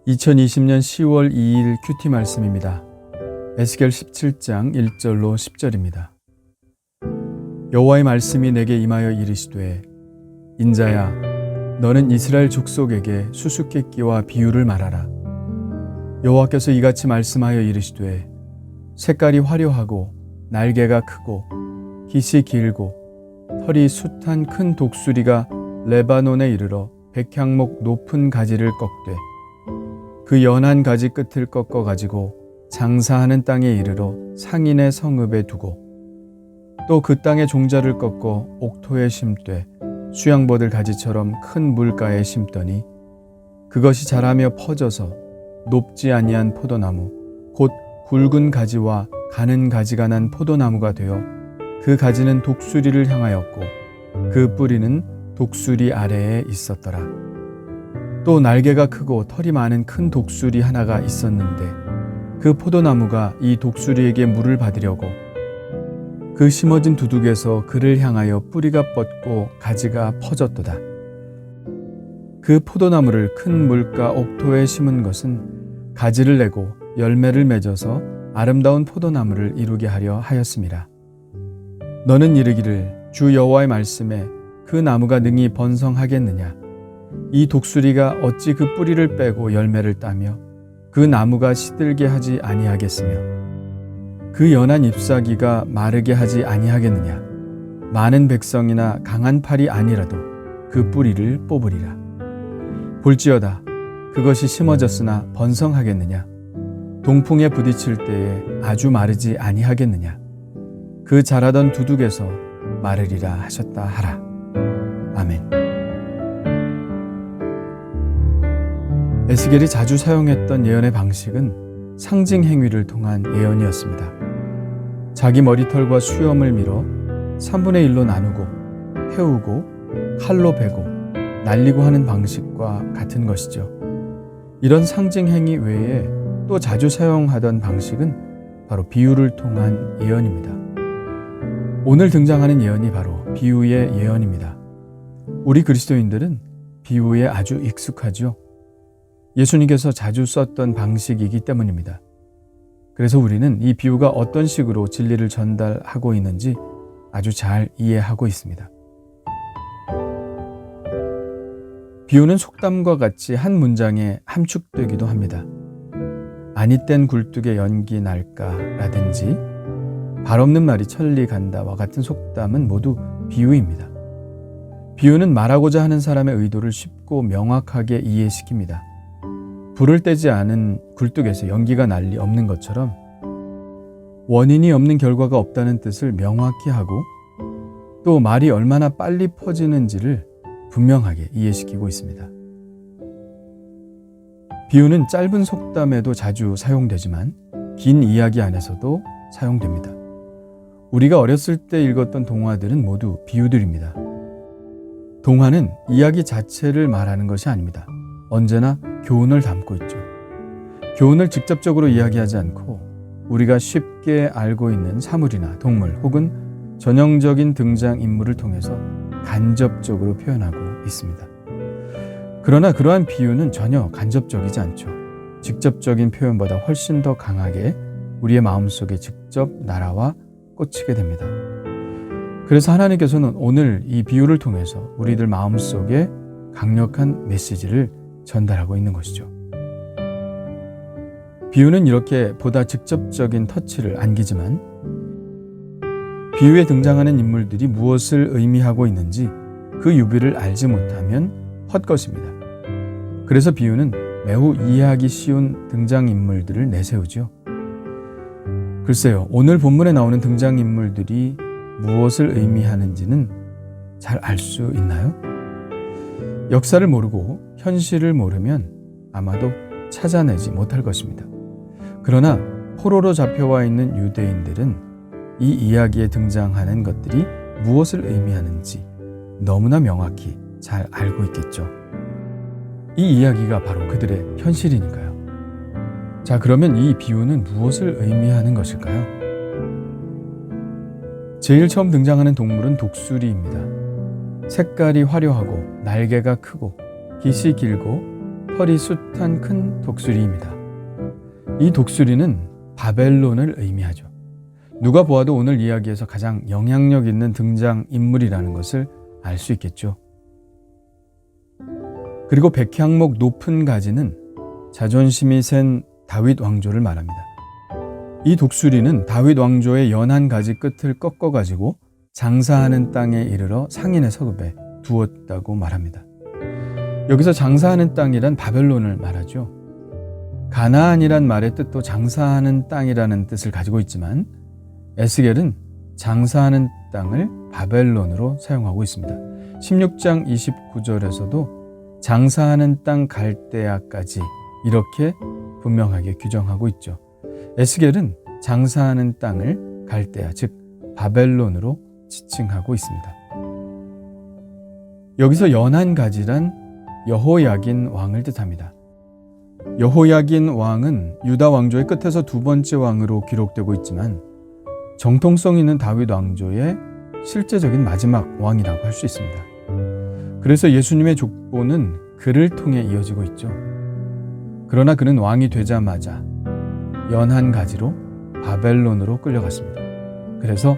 2020년 10월 2일 큐티 말씀입니다. 에스겔 17장 1절로 10절입니다. 여호와의 말씀이 내게 임하여 이르시되 인자야 너는 이스라엘 족속에게 수수께끼와 비유를 말하라. 여호와께서 이같이 말씀하여 이르시되 색깔이 화려하고 날개가 크고 깃이 길고 털이 숱한 큰 독수리가 레바논에 이르러 백향목 높은 가지를 꺾되 그 연한 가지 끝을 꺾어 가지고 장사하는 땅에 이르러 상인의 성읍에 두고 또 그 땅의 종자를 꺾어 옥토에 심되 수양버들 가지처럼 큰 물가에 심더니 그것이 자라며 퍼져서 높지 아니한 포도나무 곧 굵은 가지와 가는 가지가 난 포도나무가 되어 그 가지는 독수리를 향하였고 그 뿌리는 독수리 아래에 있었더라. 또 날개가 크고 털이 많은 큰 독수리 하나가 있었는데 그 포도나무가 이 독수리에게 물을 받으려고 그 심어진 두둑에서 그를 향하여 뿌리가 뻗고 가지가 퍼졌도다. 그 포도나무를 큰 물가 옥토에 심은 것은 가지를 내고 열매를 맺어서 아름다운 포도나무를 이루게 하려 하였음이라. 너는 이르기를 주 여호와의 말씀에 그 나무가 능히 번성하겠느냐? 이 독수리가 어찌 그 뿌리를 빼고 열매를 따며 그 나무가 시들게 하지 아니하겠으며 그 연한 잎사귀가 마르게 하지 아니하겠느냐? 많은 백성이나 강한 팔이 아니라도 그 뿌리를 뽑으리라. 볼지어다 그것이 심어졌으나 번성하겠느냐? 동풍에 부딪힐 때에 아주 마르지 아니하겠느냐? 그 자라던 두둑에서 마르리라 하셨다 하라. 아멘. 에스겔이 자주 사용했던 예언의 방식은 상징 행위를 통한 예언이었습니다. 자기 머리털과 수염을 밀어 3분의 1로 나누고 태우고 칼로 베고 날리고 하는 방식과 같은 것이죠. 이런 상징 행위 외에 또 자주 사용하던 방식은 바로 비유를 통한 예언입니다. 오늘 등장하는 예언이 바로 비유의 예언입니다. 우리 그리스도인들은 비유에 아주 익숙하죠. 예수님께서 자주 썼던 방식이기 때문입니다. 그래서 우리는 이 비유가 어떤 식으로 진리를 전달하고 있는지 아주 잘 이해하고 있습니다. 비유는 속담과 같이 한 문장에 함축되기도 합니다. 아니 땐 굴뚝에 연기 날까 라든지 발 없는 말이 천리 간다와 같은 속담은 모두 비유입니다. 비유는 말하고자 하는 사람의 의도를 쉽고 명확하게 이해시킵니다. 불을 떼지 않은 굴뚝에서 연기가 날 리 없는 것처럼 원인이 없는 결과가 없다는 뜻을 명확히 하고 또 말이 얼마나 빨리 퍼지는지를 분명하게 이해시키고 있습니다. 비유는 짧은 속담에도 자주 사용되지만 긴 이야기 안에서도 사용됩니다. 우리가 어렸을 때 읽었던 동화들은 모두 비유들입니다. 동화는 이야기 자체를 말하는 것이 아닙니다. 언제나 교훈을 담고 있죠. 교훈을 직접적으로 이야기하지 않고 우리가 쉽게 알고 있는 사물이나 동물 혹은 전형적인 등장인물을 통해서 간접적으로 표현하고 있습니다. 그러나 그러한 비유는 전혀 간접적이지 않죠. 직접적인 표현보다 훨씬 더 강하게 우리의 마음속에 직접 날아와 꽂히게 됩니다. 그래서 하나님께서는 오늘 이 비유를 통해서 우리들 마음속에 강력한 메시지를 전달하고 있는 것이죠. 비유는 이렇게 보다 직접적인 터치를 안기지만 비유에 등장하는 인물들이 무엇을 의미하고 있는지 그 유비를 알지 못하면 헛것입니다. 그래서 비유는 매우 이해하기 쉬운 등장인물들을 내세우죠. 글쎄요, 오늘 본문에 나오는 등장인물들이 무엇을 의미하는지는 잘 알 수 있나요? 역사를 모르고 현실을 모르면 아마도 찾아내지 못할 것입니다. 그러나 포로로 잡혀와 있는 유대인들은 이 이야기에 등장하는 것들이 무엇을 의미하는지 너무나 명확히 잘 알고 있겠죠. 이 이야기가 바로 그들의 현실이니까요. 자, 그러면 이 비유는 무엇을 의미하는 것일까요? 제일 처음 등장하는 동물은 독수리입니다. 색깔이 화려하고 날개가 크고 깃이 길고 털이 숱한 큰 독수리입니다. 이 독수리는 바벨론을 의미하죠. 누가 보아도 오늘 이야기에서 가장 영향력 있는 등장인물이라는 것을 알 수 있겠죠. 그리고 백향목 높은 가지는 자존심이 센 다윗 왕조를 말합니다. 이 독수리는 다윗 왕조의 연한 가지 끝을 꺾어가지고 장사하는 땅에 이르러 상인의 서급에 두었다고 말합니다. 여기서 장사하는 땅이란 바벨론을 말하죠. 가나안이란 말의 뜻도 장사하는 땅이라는 뜻을 가지고 있지만 에스겔은 장사하는 땅을 바벨론으로 사용하고 있습니다. 16장 29절에서도 장사하는 땅 갈대아까지 이렇게 분명하게 규정하고 있죠. 에스겔은 장사하는 땅을 갈대아, 즉 바벨론으로 지칭하고 있습니다. 여기서 연한 가지란 여호야긴 왕을 뜻합니다. 여호야긴 왕은 유다 왕조의 끝에서 두 번째 왕으로 기록되고 있지만 정통성 있는 다윗 왕조의 실제적인 마지막 왕이라고 할 수 있습니다. 그래서 예수님의 족보는 그를 통해 이어지고 있죠. 그러나 그는 왕이 되자마자 연한 가지로 바벨론으로 끌려갔습니다. 그래서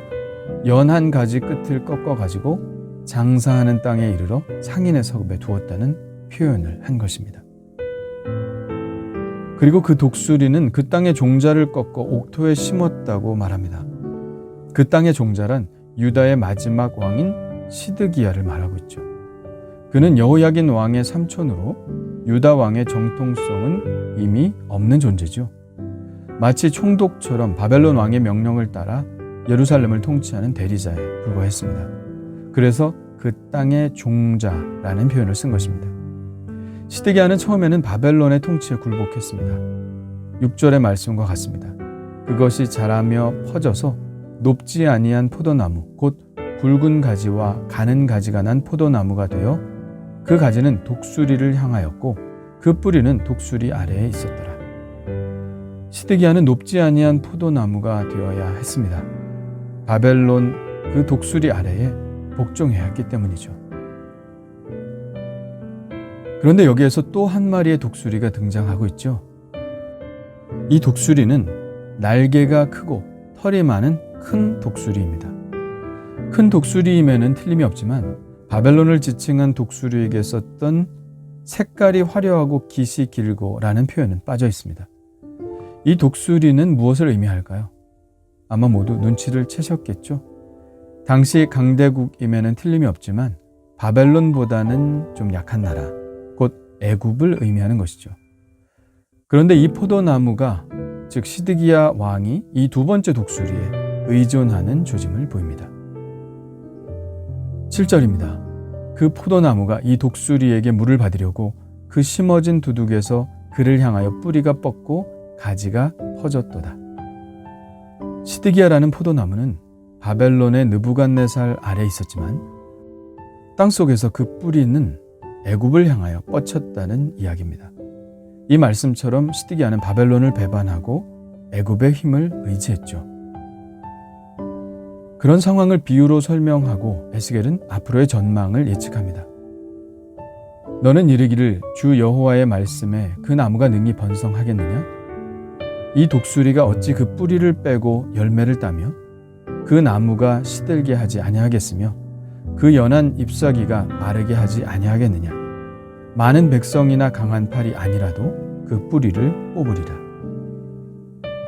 연한 가지 끝을 꺾어가지고 장사하는 땅에 이르러 상인의 서급에 두었다는 표현을 한 것입니다. 그리고 그 독수리는 그 땅의 종자를 꺾어 옥토에 심었다고 말합니다. 그 땅의 종자란 유다의 마지막 왕인 시드기야를 말하고 있죠. 그는 여호야긴 왕의 삼촌으로 유다 왕의 정통성은 이미 없는 존재죠. 마치 총독처럼 바벨론 왕의 명령을 따라 예루살렘을 통치하는 대리자에 불과했습니다. 그래서 그 땅의 종자라는 표현을 쓴 것입니다. 시드기야는 처음에는 바벨론의 통치에 굴복했습니다. 6절의 말씀과 같습니다. 그것이 자라며 퍼져서 높지 아니한 포도나무 곧 굵은 가지와 가는 가지가 난 포도나무가 되어 그 가지는 독수리를 향하였고 그 뿌리는 독수리 아래에 있었더라. 시드기야는 높지 아니한 포도나무가 되어야 했습니다. 바벨론 그 독수리 아래에 복종해야 했기 때문이죠. 그런데 여기에서 또 한 마리의 독수리가 등장하고 있죠. 이 독수리는 날개가 크고 털이 많은 큰 독수리입니다. 큰 독수리임에는 틀림이 없지만 바벨론을 지칭한 독수리에게 썼던 색깔이 화려하고 깃이 길고 라는 표현은 빠져 있습니다. 이 독수리는 무엇을 의미할까요? 아마 모두 눈치를 채셨겠죠? 당시 강대국임에는 틀림이 없지만 바벨론보다는 좀 약한 나라, 곧 애굽을 의미하는 것이죠. 그런데 이 포도나무가, 즉 시드기야 왕이 이 두 번째 독수리에 의존하는 조짐을 보입니다. 7절입니다. 그 포도나무가 이 독수리에게 물을 받으려고 그 심어진 두둑에서 그를 향하여 뿌리가 뻗고 가지가 퍼졌도다. 시드기야라는 포도나무는 바벨론의 느부갓네살 아래 있었지만 땅속에서 그 뿌리는 애굽을 향하여 뻗쳤다는 이야기입니다. 이 말씀처럼 시드기야는 바벨론을 배반하고 애굽의 힘을 의지했죠. 그런 상황을 비유로 설명하고 에스겔은 앞으로의 전망을 예측합니다. 너는 이르기를 주 여호와의 말씀에 그 나무가 능히 번성하겠느냐? 이 독수리가 어찌 그 뿌리를 빼고 열매를 따며 그 나무가 시들게 하지 아니하겠으며 그 연한 잎사귀가 마르게 하지 아니하겠느냐? 많은 백성이나 강한 팔이 아니라도 그 뿌리를 뽑으리라.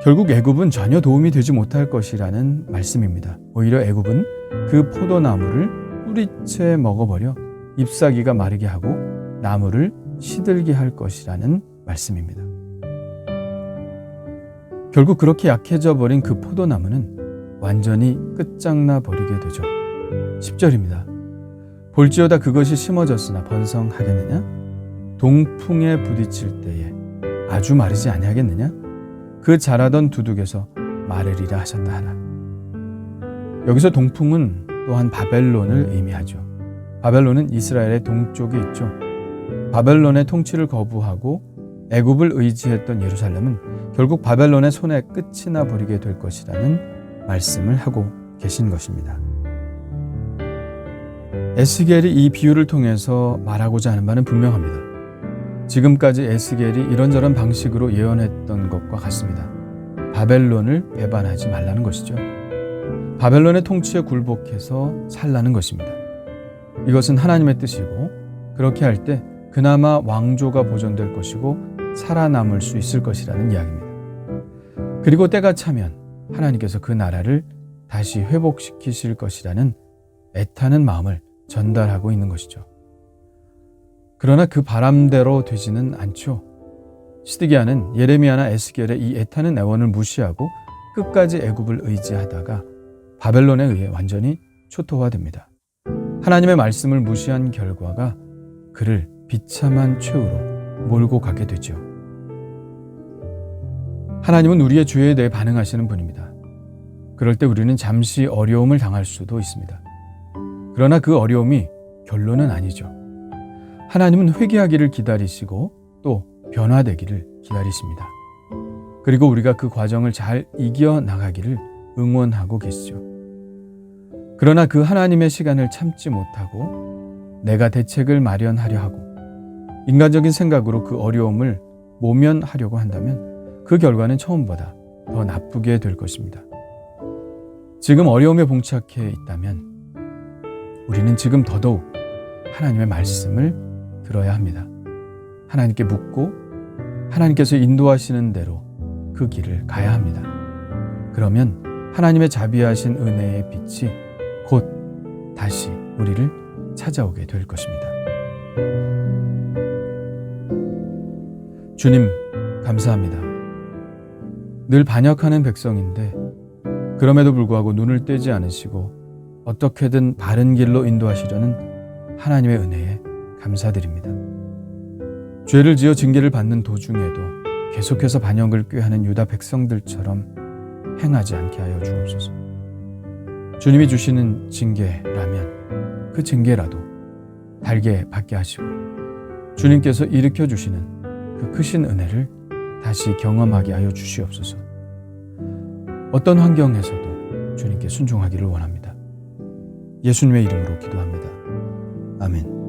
결국 애굽은 전혀 도움이 되지 못할 것이라는 말씀입니다. 오히려 애굽은 그 포도나무를 뿌리채 먹어버려 잎사귀가 마르게 하고 나무를 시들게 할 것이라는 말씀입니다. 결국 그렇게 약해져 버린 그 포도나무는 완전히 끝장나 버리게 되죠. 10절입니다. 볼지어다 그것이 심어졌으나 번성하겠느냐? 동풍에 부딪힐 때에 아주 마르지 아니하겠느냐? 그 자라던 두둑에서 마르리라 하셨다 하나. 여기서 동풍은 또한 바벨론을 의미하죠. 바벨론은 이스라엘의 동쪽에 있죠. 바벨론의 통치를 거부하고 애굽을 의지했던 예루살렘은 결국 바벨론의 손에 끝이 나 버리게 될 것이라는 말씀을 하고 계신 것입니다. 에스겔이 이 비유를 통해서 말하고자 하는 바는 분명합니다. 지금까지 에스겔이 이런저런 방식으로 예언했던 것과 같습니다. 바벨론을 배반하지 말라는 것이죠. 바벨론의 통치에 굴복해서 살라는 것입니다. 이것은 하나님의 뜻이고 그렇게 할 때 그나마 왕조가 보존될 것이고 살아남을 수 있을 것이라는 이야기입니다. 그리고 때가 차면 하나님께서 그 나라를 다시 회복시키실 것이라는 애타는 마음을 전달하고 있는 것이죠. 그러나 그 바람대로 되지는 않죠. 시드기야는 예레미야나 에스겔의 이 애타는 애원을 무시하고 끝까지 애굽을 의지하다가 바벨론에 의해 완전히 초토화됩니다. 하나님의 말씀을 무시한 결과가 그를 비참한 최후로 몰고 가게 되죠. 하나님은 우리의 죄에 대해 반응하시는 분입니다. 그럴 때 우리는 잠시 어려움을 당할 수도 있습니다. 그러나 그 어려움이 결론은 아니죠. 하나님은 회개하기를 기다리시고 또 변화되기를 기다리십니다. 그리고 우리가 그 과정을 잘 이겨나가기를 응원하고 계시죠. 그러나 그 하나님의 시간을 참지 못하고 내가 대책을 마련하려 하고 인간적인 생각으로 그 어려움을 모면하려고 한다면 그 결과는 처음보다 더 나쁘게 될 것입니다. 지금 어려움에 봉착해 있다면 우리는 지금 더더욱 하나님의 말씀을 들어야 합니다. 하나님께 묻고 하나님께서 인도하시는 대로 그 길을 가야 합니다. 그러면 하나님의 자비하신 은혜의 빛이 곧 다시 우리를 찾아오게 될 것입니다. 주님, 감사합니다. 늘 반역하는 백성인데 그럼에도 불구하고 눈을 떼지 않으시고 어떻게든 바른 길로 인도하시려는 하나님의 은혜에 감사드립니다. 죄를 지어 징계를 받는 도중에도 계속해서 반역을 꾀하는 유다 백성들처럼 행하지 않게 하여 주옵소서. 주님이 주시는 징계라면 그 징계라도 달게 받게 하시고 주님께서 일으켜 주시는 그 크신 은혜를 다시 경험하게 하여 주시옵소서. 어떤 환경에서도 주님께 순종하기를 원합니다. 예수님의 이름으로 기도합니다. 아멘.